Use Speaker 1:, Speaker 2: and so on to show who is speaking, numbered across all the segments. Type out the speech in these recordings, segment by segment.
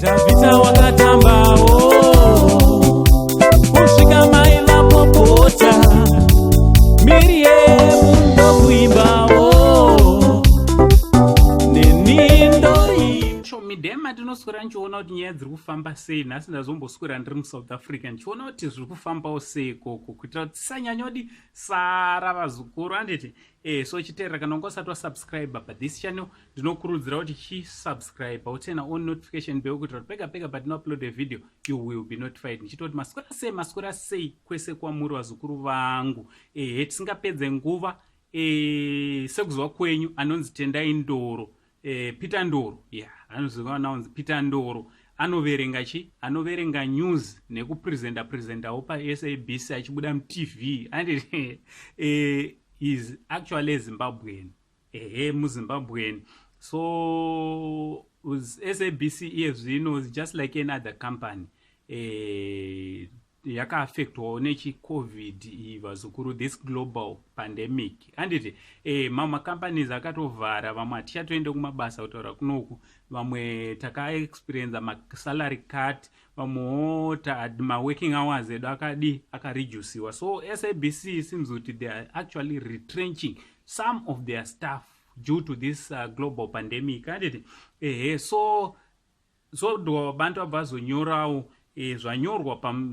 Speaker 1: Davita wakatambao kusvika maila popota miri yemundo kuimbao nenindori midhema tinoswera ndichiona kuti nyaya dziri kufamba sei. Nhasi ndazomboswera ndiri muSouth Africa ndichiona kuti zviri kufambawo sei ikoko kuitira kuti tisanyanya kuti sara vazukuru handiti so chiteerera kana unga usati wasubscribe pathis channel ndinokurudzira kuti chisubscribe utena on notification bell kuitira kuti pega pega patinoupload a video you will be notified ndichitoti maswera sei kwese kwamuri vazukuru vangu tisingapedze nguva sekuzwa kwenyu anonzi Tendai Ndoro Peter Ndoro anozivikanwa kunzi Peter Ndoro anoverenga anoverenga news nekupresentawo paSABC achibuda muTV and is actually Zimbabwean muZimbabwean. So SABC zvino is just like another company yakaafectwawo nechicovid vazukuru this global pandemic handiti mamwe companies akatovhara, vamwe hatichatoende kumabasa kutaura kunoku, vamwe takaexperience masalary cut, vamwewo maworking hours edu akareduciwa. So SABC seems kuti they are actually retrenching some of their staff due to this global pandemic handiti so ndo bantu vabvazonyorawo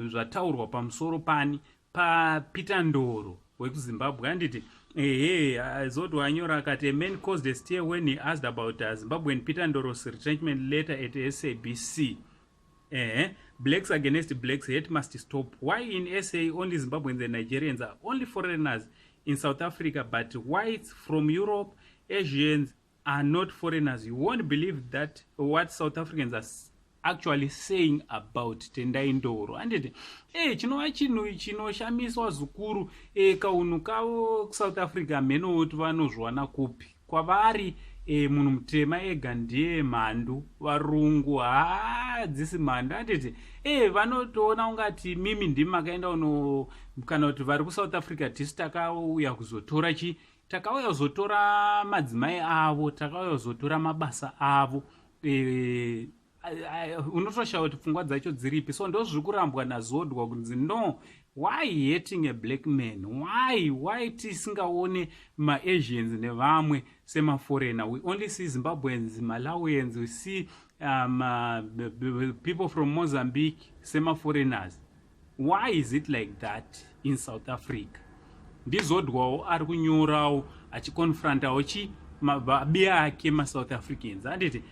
Speaker 1: zvataurwa pamusoro pani paPeter Ndoro wekuZimbabwe handiti zoti wanyora akati a man caused a stir when he asked about Zimbabwean Peter Ndoro's retrenchment letter at SABC. Blacks against blacks, hate must stop. Why in SA only Zimbabweans and Nigerians are only foreigners in South Africa, but whites from Europe, Asians are not foreigners? You won't believe that what South Africans are actually saying about Tendai Ndoro handiti chinova chinhu chinoshamiswa zukuru kaunhu kavo South Africa mheno kuti vanozviwana kupi kwavari munhu mutema ega ndiye mhandu, varungu hadzisi mhandu handiti vanotoona ungati mimi ndimi makaenda kana kuti vari kuSouth Africa tisi takauya kuzotora takauya kuzotora madzimai avo, takauya kuzotora mabasa avo unotoshaura kuti pfungwa dzacho dziripi. So ndo zviri kurambwa naZodwa kunzi no, why hating a black man, why tisingaone maAsians nevamwe semaforeigner? We only see Zimbabweans, Malawians, we see people from Mozambique semaforeigners. Why is it like that in South Africa? ndizodwawo ari kunyorawo achikonfrontawo mababi ake maSouth Africans handiti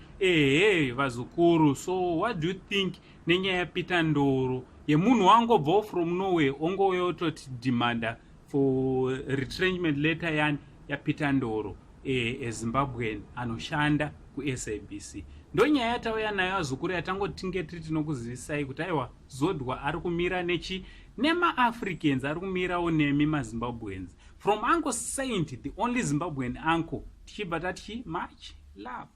Speaker 1: vazukuru. So what do you think nenyaya yaPeter Ndoro yemunhu wangobvawo from nowhere ongouya ototi demanda for retrenchment letter yani yaPeter Ndoro eZimbabwean anoshanda kuSABC? Ndonyaya yatauya nayo vazukuru yatangotinge tiri tinokuzivisai kuti aiwa Zodwa ari kumira nemaAfricans, ari kumirawo nemi maZimbabweans. From Uncle Saint, the only Zimbabwean uncle, tichibva tati much love.